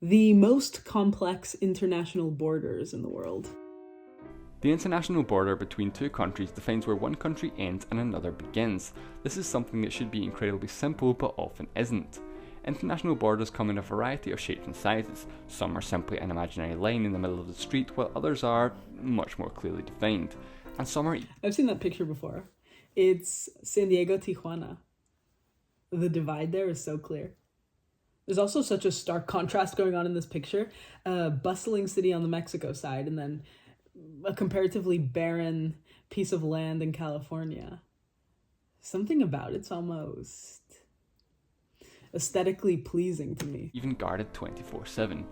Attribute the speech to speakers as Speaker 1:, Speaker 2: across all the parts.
Speaker 1: The most complex international borders in the world.
Speaker 2: The international border between two countries defines where one country ends and another begins. This is something that should be incredibly simple but often isn't. International borders come in a variety of shapes and sizes. Some are simply an imaginary line in the middle of the street, while others are much more clearly defined. And some are...
Speaker 1: I've seen that picture before. It's San Diego, Tijuana. The divide there is so clear. There's also such a stark contrast going on in this picture. A bustling city on the Mexico side, and then a comparatively barren piece of land in California. Something about it's almost aesthetically pleasing to me.
Speaker 2: even guarded 24/7.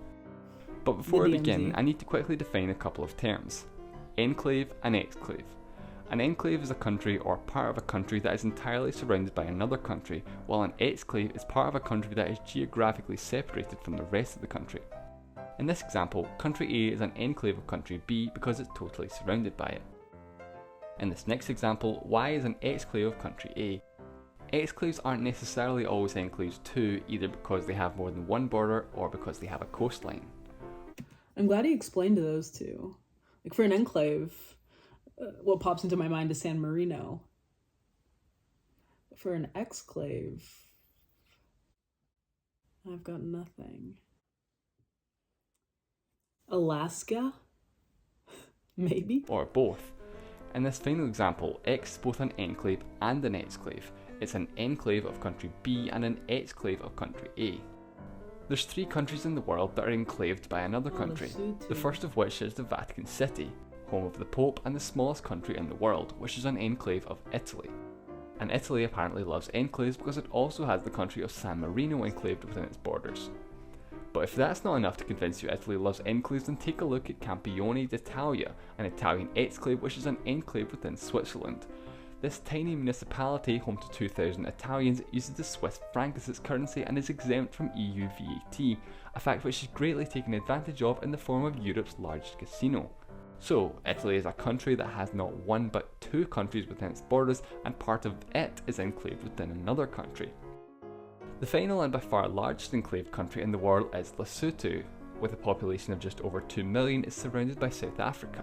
Speaker 2: But before I begin, I need to quickly define a couple of terms. Enclave and exclave. An enclave is a country or part of a country that is entirely surrounded by another country, while an exclave is part of a country that is geographically separated from the rest of the country. In this example, country A is an enclave of country B because it's totally surrounded by it. In this next example, Y is an exclave of country A. Exclaves aren't necessarily always enclaves too, either because they have more than one border or because they have a coastline.
Speaker 1: I'm glad he explained those two. Like for an enclave, what pops into my mind is San Marino. For an exclave, I've got nothing. Alaska? Maybe?
Speaker 2: Or both. In this final example, X is both an enclave and an exclave. It's an enclave of country B and an exclave of country A. There's 3 countries in the world that are enclaved by another country, the first of which is the Vatican City, home of the Pope and the smallest country in the world, which is an enclave of Italy. And Italy apparently loves enclaves because it also has the country of San Marino enclaved within its borders. But if that's not enough to convince you Italy loves enclaves, then take a look at Campione d'Italia, an Italian exclave which is an enclave within Switzerland. This tiny municipality, home to 2,000 Italians, uses the Swiss franc as its currency and is exempt from EU VAT, a fact which is greatly taken advantage of in the form of Europe's largest casino. So, Italy is a country that has not one but 2 countries within its borders, and part of it is enclaved within another country. The final and by far largest enclave country in the world is Lesotho, with a population of just over 2 million, is surrounded by South Africa.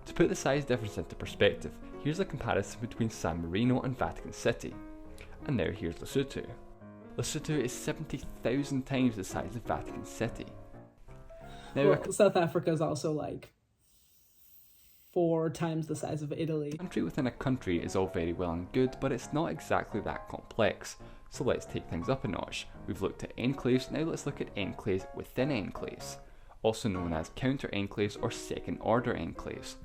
Speaker 2: To put the size difference into perspective, here's a comparison between San Marino and Vatican City. And now here's Lesotho. Lesotho is 70,000 times the size of Vatican City. Now,
Speaker 1: well, South Africa is also like 4 times the size of Italy.
Speaker 2: A country within a country is all very well and good, but it's not exactly that complex. So let's take things up a notch. We've looked at enclaves, now let's look at enclaves within enclaves, also known as counter enclaves or second order enclaves.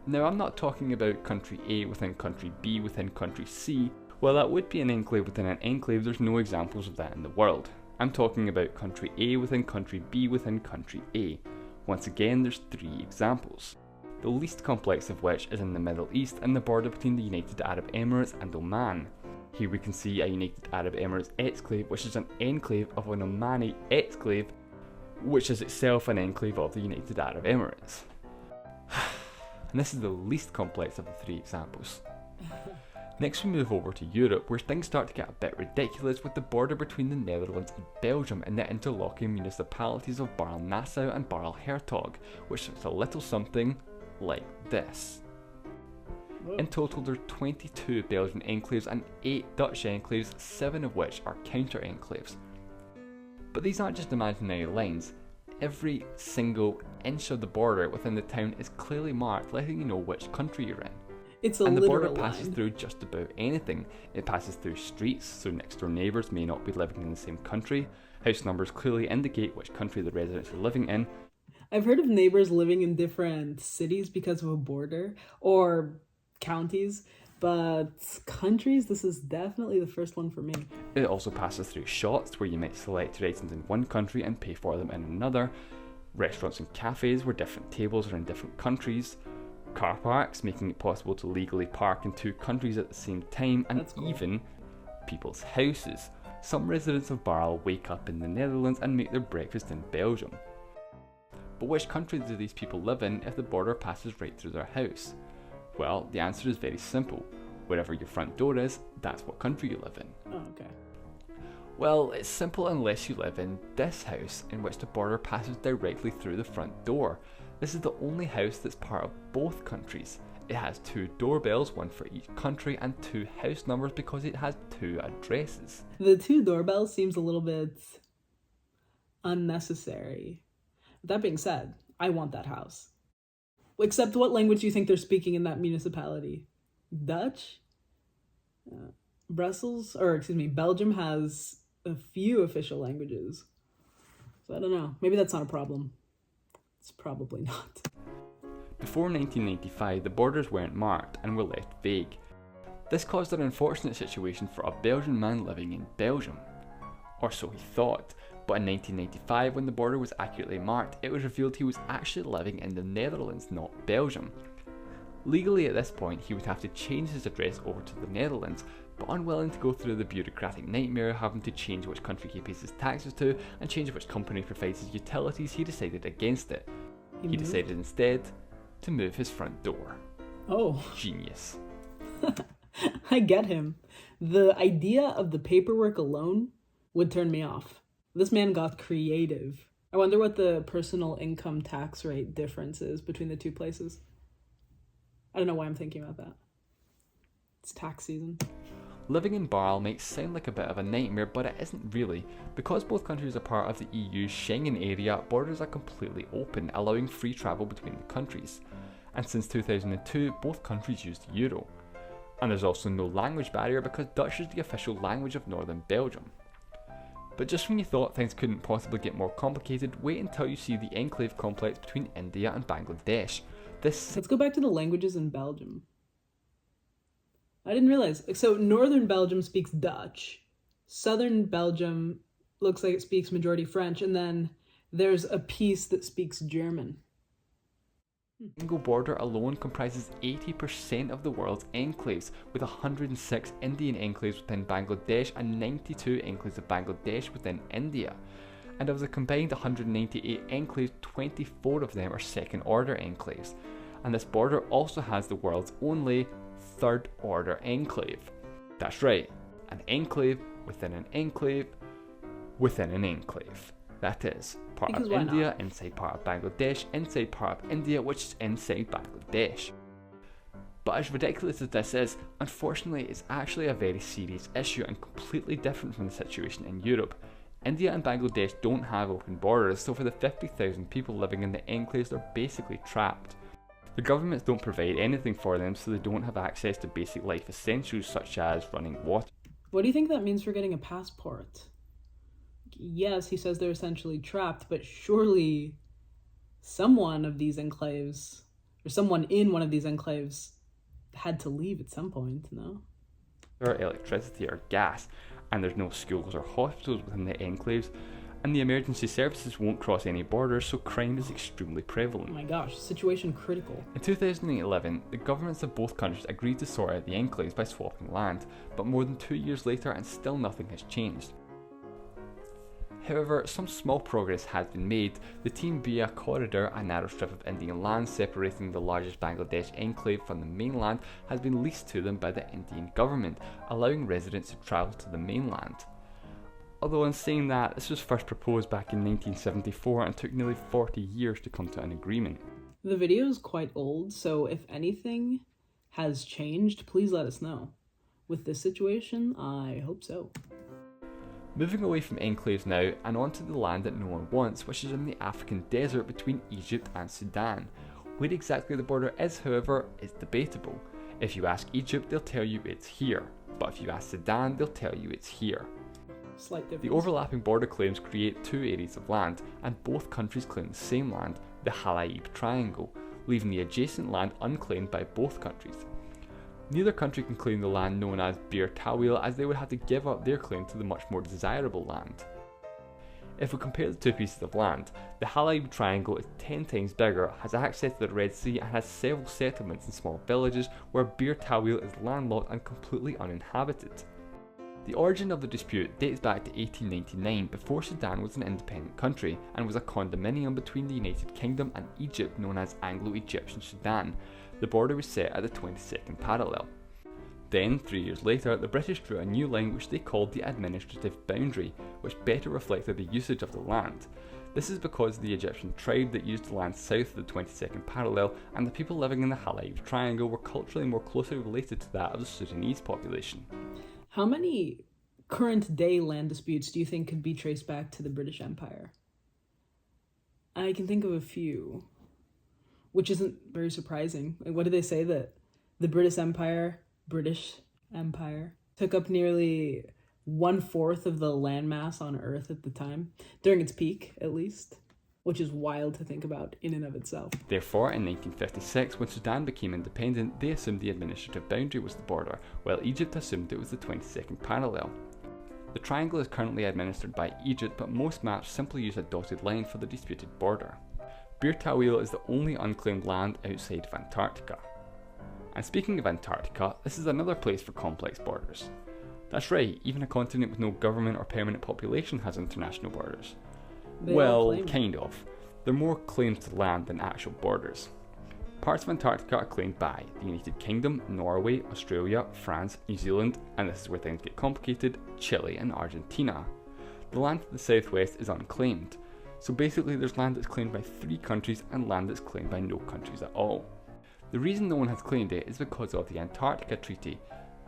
Speaker 2: Now I'm not talking about country A within country B within country C. While that would be an enclave within an enclave, there's no examples of that in the world. I'm talking about country A within country B within country A. Once again, there's 3 examples. The least complex of which is in the Middle East and the border between the United Arab Emirates and Oman. Here we can see a United Arab Emirates exclave, which is an enclave of an Omani exclave, which is itself an enclave of the United Arab Emirates. And this is the least complex of the 3 examples. Next we move over to Europe, where things start to get a bit ridiculous with the border between the Netherlands and Belgium and the interlocking municipalities of Barl-Nassau and Barl-Hertog, which is a little something like this. In total, there are 22 Belgian enclaves and 8 Dutch enclaves, 7 of which are counter enclaves. But these aren't just imaginary lines. Every single inch of the border within the town is clearly marked, letting you know which country you're in.
Speaker 1: It's a
Speaker 2: and the border
Speaker 1: literal
Speaker 2: passes
Speaker 1: line.
Speaker 2: through just about anything. It passes through streets, so next door neighbours may not be living in the same country. House numbers clearly indicate which country the residents are living in.
Speaker 1: I've heard of neighbors living in different cities because of a border, or counties, but countries, this is definitely the first one for me.
Speaker 2: It also passes through shops, where you might select your items in one country and pay for them in another. Restaurants and cafes, where different tables are in different countries. Car parks, making it possible to legally park in 2 countries at the same time, and
Speaker 1: That's cool.
Speaker 2: even people's houses. Some residents of Barl wake up in the Netherlands and make their breakfast in Belgium. But which country do these people live in if the border passes right through their house? Well, the answer is very simple. Wherever your front door is, that's what country you live in.
Speaker 1: Oh, okay.
Speaker 2: Well, it's simple unless you live in this house, in which the border passes directly through the front door. This is the only house that's part of both countries. It has 2 doorbells, one for each country, and 2 house numbers because it has 2 addresses.
Speaker 1: The 2 doorbells seems a little bit unnecessary. That being said, I want that house. Except what language do you think they're speaking in that municipality? Dutch? Belgium has a few official languages. So I don't know. Maybe that's not a problem. It's probably not.
Speaker 2: Before 1995, the borders weren't marked and were left vague. This caused an unfortunate situation for a Belgian man living in Belgium. Or so he thought. But in 1995, when the border was accurately marked, it was revealed he was actually living in the Netherlands, not Belgium. Legally at this point, he would have to change his address over to the Netherlands, but unwilling to go through the bureaucratic nightmare of having to change which country he pays his taxes to and change which company provides his utilities, he decided against it. He decided instead to move his front door.
Speaker 1: Oh.
Speaker 2: Genius.
Speaker 1: I get him. The idea of the paperwork alone would turn me off. This man got creative. I wonder what the personal income tax rate difference is between the 2 places. I don't know why I'm thinking about that. It's tax season.
Speaker 2: Living in Barl might sound like a bit of a nightmare, but it isn't really. Because both countries are part of the EU's Schengen area, borders are completely open, allowing free travel between the countries. And since 2002, both countries use the euro. And there's also no language barrier because Dutch is the official language of northern Belgium. But just when you thought things couldn't possibly get more complicated, wait until you see the enclave complex between India and Bangladesh.
Speaker 1: Let's go back to the languages in Belgium. I didn't realize. So northern Belgium speaks Dutch. Southern Belgium looks like it speaks majority French. And then there's a piece that speaks German.
Speaker 2: The single border alone comprises 80% of the world's enclaves, with 106 Indian enclaves within Bangladesh and 92 enclaves of Bangladesh within India. And of the combined 198 enclaves, 24 of them are second-order enclaves. And this border also has the world's only third-order enclave. That's right, an enclave within an enclave within an enclave. That is, part of India, inside part of Bangladesh, inside part of India, which is inside Bangladesh. But as ridiculous as this is, unfortunately it's actually a very serious issue and completely different from the situation in Europe. India and Bangladesh don't have open borders, so for the 50,000 people living in the enclaves, they're basically trapped. The governments don't provide anything for them, so they don't have access to basic life essentials such as running water.
Speaker 1: What do you think that means for getting a passport? Yes, he says they're essentially trapped, but surely someone of these enclaves, or someone in one of these enclaves, had to leave at some point, no?
Speaker 2: Or electricity or gas, and there's no schools or hospitals within the enclaves, and the emergency services won't cross any borders, so crime is extremely prevalent.
Speaker 1: Oh my gosh, situation critical.
Speaker 2: In 2011, the governments of both countries agreed to sort out the enclaves by swapping land, but more than 2 years later and still nothing has changed. However, some small progress has been made. The Team Via corridor, a narrow strip of Indian land separating the largest Bangladesh enclave from the mainland, has been leased to them by the Indian government, allowing residents to travel to the mainland. Although in saying that, this was first proposed back in 1974 and took nearly 40 years to come to an agreement.
Speaker 1: The video is quite old, so if anything has changed, please let us know. With this situation, I hope so.
Speaker 2: Moving away from enclaves now and onto the land that no one wants, which is in the African desert between Egypt and Sudan. Where exactly the border is, however, is debatable. If you ask Egypt, they'll tell you it's here, but if you ask Sudan, they'll tell you it's here.
Speaker 1: Slight difference.
Speaker 2: The overlapping border claims create 2 areas of land, and both countries claim the same land, the Halaib Triangle, leaving the adjacent land unclaimed by both countries. Neither country can claim the land known as Bir Tawil, as they would have to give up their claim to the much more desirable land. If we compare the 2 pieces of land, the Halaib Triangle is 10 times bigger, has access to the Red Sea and has several settlements and small villages, where Bir Tawil is landlocked and completely uninhabited. The origin of the dispute dates back to 1899, before Sudan was an independent country and was a condominium between the United Kingdom and Egypt known as Anglo-Egyptian Sudan. The border was set at the 22nd parallel. Then, 3 years later, the British drew a new line which they called the administrative boundary, which better reflected the usage of the land. This is because the Egyptian tribe that used the land south of the 22nd parallel and the people living in the Highlight Triangle were culturally more closely related to that of the Sudanese population.
Speaker 1: How many current day land disputes do you think could be traced back to the British Empire? I can think of a few, which isn't very surprising. What did they say? That the British Empire took up nearly 1/4 of the landmass on Earth at the time, during its peak at least, which is wild to think about in and of itself.
Speaker 2: Therefore, in 1956, when Sudan became independent, they assumed the administrative boundary was the border, while Egypt assumed it was the 22nd parallel. The triangle is currently administered by Egypt, but most maps simply use a dotted line for the disputed border. Bir Tawil is the only unclaimed land outside of Antarctica. And speaking of Antarctica, this is another place for complex borders. That's right, even a continent with no government or permanent population has international borders. Well, kind of. They're more claims to land than actual borders. Parts of Antarctica are claimed by the United Kingdom, Norway, Australia, France, New Zealand, and this is where things get complicated, Chile and Argentina. The land to the southwest is unclaimed. So basically there's land that's claimed by 3 countries and land that's claimed by no countries at all. The reason no one has claimed it is because of the Antarctica Treaty.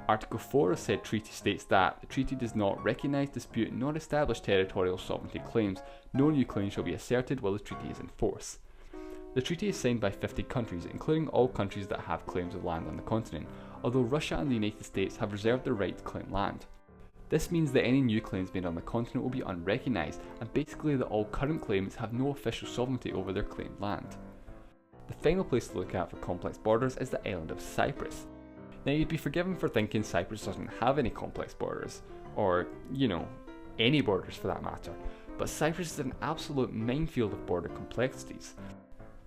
Speaker 2: Article 4 of said treaty states that the treaty does not recognise, dispute, nor establish territorial sovereignty claims. No new claims shall be asserted while the treaty is in force. The treaty is signed by 50 countries, including all countries that have claims of land on the continent, although Russia and the United States have reserved the right to claim land. This means that any new claims made on the continent will be unrecognised, and basically that all current claimants have no official sovereignty over their claimed land. The final place to look at for complex borders is the island of Cyprus. Now, you'd be forgiven for thinking Cyprus doesn't have any complex borders, or, any borders for that matter, but Cyprus is an absolute minefield of border complexities.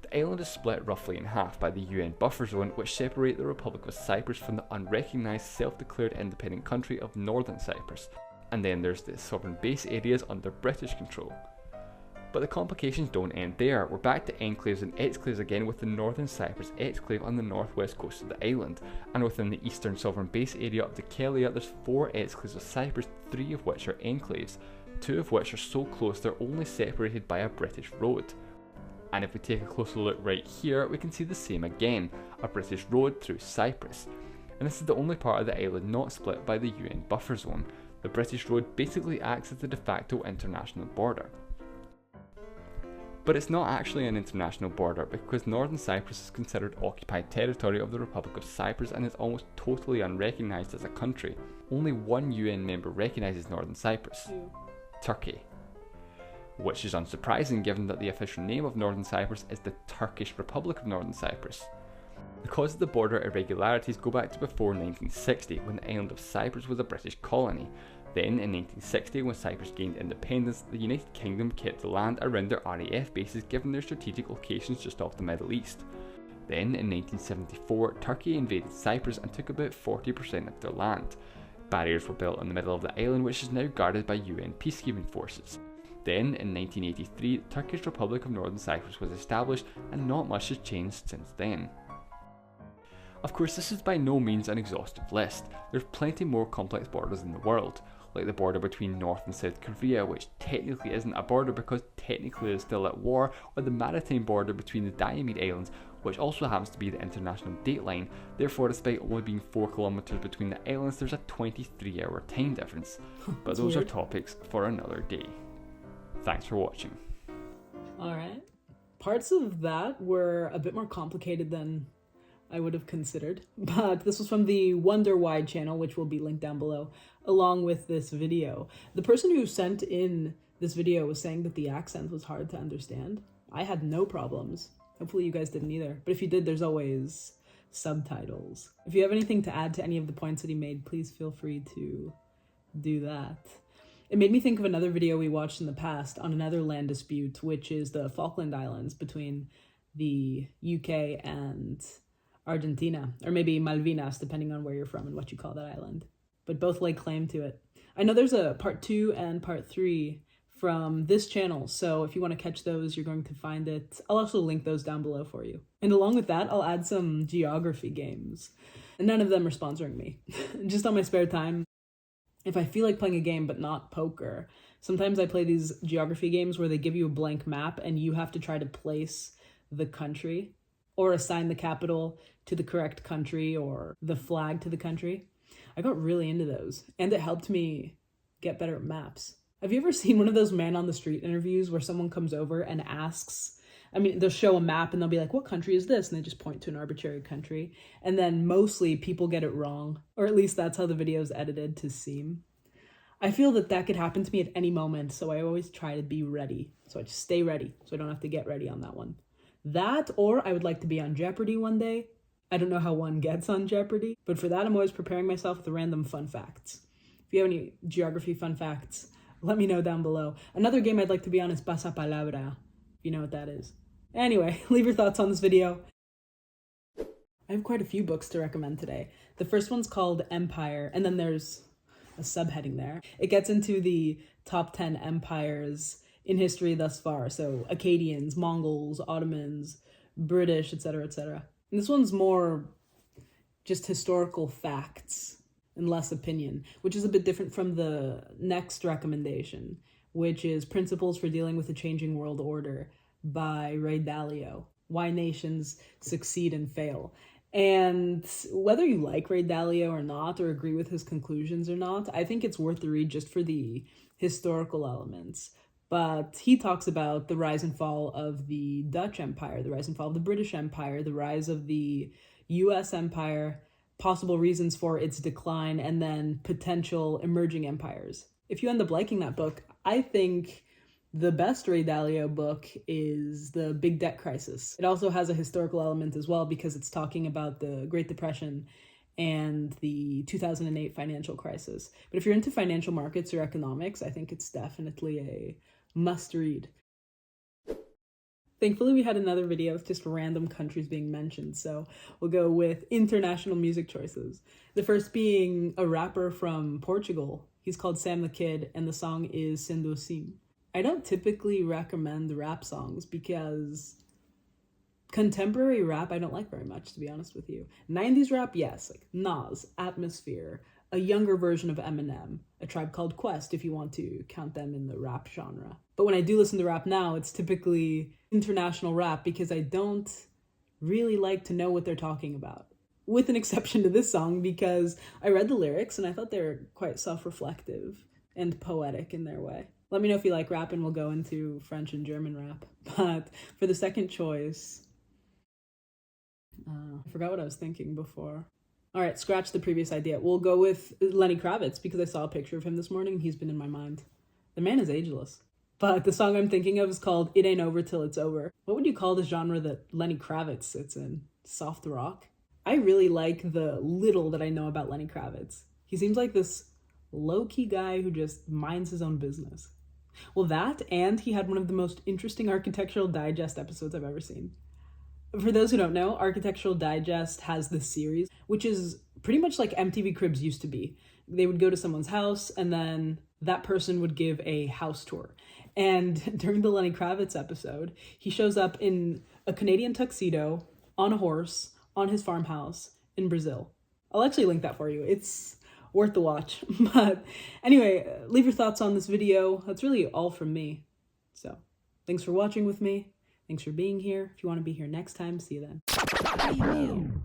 Speaker 2: The island is split roughly in half by the UN buffer zone, which separate the Republic of Cyprus from the unrecognised self-declared independent country of Northern Cyprus, and then there's the sovereign base areas under British control. But the complications don't end there. We're back to enclaves and exclaves again, with the Northern Cyprus exclave on the northwest coast of the island, and within the eastern sovereign base area of Dhekelia there's 4 exclaves of Cyprus, 3 of which are enclaves, 2 of which are so close they're only separated by a British road. And if we take a closer look right here, we can see the same again, a British road through Cyprus. And this is the only part of the island not split by the UN buffer zone. The British road basically acts as the de facto international border. But it's not actually an international border because Northern Cyprus is considered occupied territory of the Republic of Cyprus and is almost totally unrecognised as a country. Only one UN member recognises Northern Cyprus, Turkey. Which is unsurprising given that the official name of Northern Cyprus is the Turkish Republic of Northern Cyprus. The cause of the border irregularities go back to before 1960, when the island of Cyprus was a British colony. Then, in 1960, when Cyprus gained independence, the United Kingdom kept the land around their RAF bases given their strategic locations just off the Middle East. Then, in 1974, Turkey invaded Cyprus and took about 40% of their land. Barriers were built in the middle of the island, which is now guarded by UN peacekeeping forces. Then, in 1983, the Turkish Republic of Northern Cyprus was established, and not much has changed since then. Of course, this is by no means an exhaustive list. There's plenty more complex borders in the world, like the border between North and South Korea, which technically isn't a border because technically it's still at war, or the maritime border between the Diomede Islands, which also happens to be the international date line. Therefore, despite only being 4 kilometers between the islands, there's a 23-hour time difference. But those are topics for another day. Thanks for watching.
Speaker 1: Alright. Parts of that were a bit more complicated than I would have considered, but this was from the Wonder Wide channel, which will be linked down below, along with this video. The person who sent in this video was saying that the accent was hard to understand. I had no problems. Hopefully you guys didn't either. But if you did, there's always subtitles. If you have anything to add to any of the points that he made, please feel free to do that. It made me think of another video we watched in the past on another land dispute, which is the Falkland Islands between the UK and Argentina, or maybe Malvinas, depending on where you're from and what you call that island. But both lay claim to it. I know there's a part 2 and part 3 from this channel. So if you want to catch those, you're going to find it. I'll also link those down below for you. And along with that, I'll add some geography games. And none of them are sponsoring me. Just on my spare time, if I feel like playing a game but not poker, sometimes I play these geography games where they give you a blank map and you have to try to place the country or assign the capital to the correct country or the flag to the country. I got really into those, and it helped me get better at maps. Have you ever seen one of those man on the street interviews where someone comes over and asks, they'll show a map and they'll be like, what country is this? And they just point to an arbitrary country. And then mostly people get it wrong, or at least that's how the video is edited to seem. I feel that could happen to me at any moment, so I always try to be ready. So I just stay ready, so I don't have to get ready on that one. That, or I would like to be on Jeopardy one day. I don't know how one gets on Jeopardy, but for that I'm always preparing myself with random fun facts. If you have any geography fun facts, let me know down below. Another game I'd like to be on is Pasapalabra, if you know what that is. Anyway, leave your thoughts on this video. I have quite a few books to recommend today. The first one's called Empire, and then there's a subheading there. It gets into the top 10 empires in history thus far. So Akkadians, Mongols, Ottomans, British, etc., etc. And this one's more just historical facts and less opinion, which is a bit different from the next recommendation, which is Principles for Dealing with a Changing World Order by Ray Dalio. Why Nations Succeed and Fail. And whether you like Ray Dalio or not, or agree with his conclusions or not, I think it's worth the read just for the historical elements. But he talks about the rise and fall of the Dutch Empire, the rise and fall of the British Empire, the rise of the US Empire, possible reasons for its decline, and then potential emerging empires. If you end up liking that book, I think the best Ray Dalio book is The Big Debt Crisis. It also has a historical element as well because it's talking about the Great Depression and the 2008 financial crisis. But if you're into financial markets or economics, I think it's definitely a must-read. Thankfully, we had another video with just random countries being mentioned, so we'll go with international music choices. The first being a rapper from Portugal. He's called Sam the Kid, and the song is Sendo Assim. I don't typically recommend rap songs because contemporary rap I don't like very much, to be honest with you. 90s rap, yes, like Nas, Atmosphere, a younger version of Eminem, A Tribe Called Quest, if you want to count them in the rap genre. But when I do listen to rap now, it's typically international rap because I don't really like to know what they're talking about. With an exception to this song because I read the lyrics and I thought they were quite self-reflective and poetic in their way. Let me know if you like rap and we'll go into French and German rap. But for the second choice, I forgot what I was thinking before. All right, scratch the previous idea. We'll go with Lenny Kravitz because I saw a picture of him this morning and he's been in my mind. The man is ageless. But the song I'm thinking of is called It Ain't Over Till It's Over. What would you call the genre that Lenny Kravitz sits in? Soft rock? I really like the little that I know about Lenny Kravitz. He seems like this low-key guy who just minds his own business. Well, that, and he had one of the most interesting Architectural Digest episodes I've ever seen. For those who don't know, Architectural Digest has this series, which is pretty much like MTV Cribs used to be. They would go to someone's house, and then that person would give a house tour. And during the Lenny Kravitz episode, he shows up in a Canadian tuxedo, on a horse, on his farmhouse in Brazil. I'll actually link that for you. It's worth the watch. But anyway, leave your thoughts on this video. That's really all from me. So thanks for watching with me. Thanks for being here. If you want to be here next time, see you then.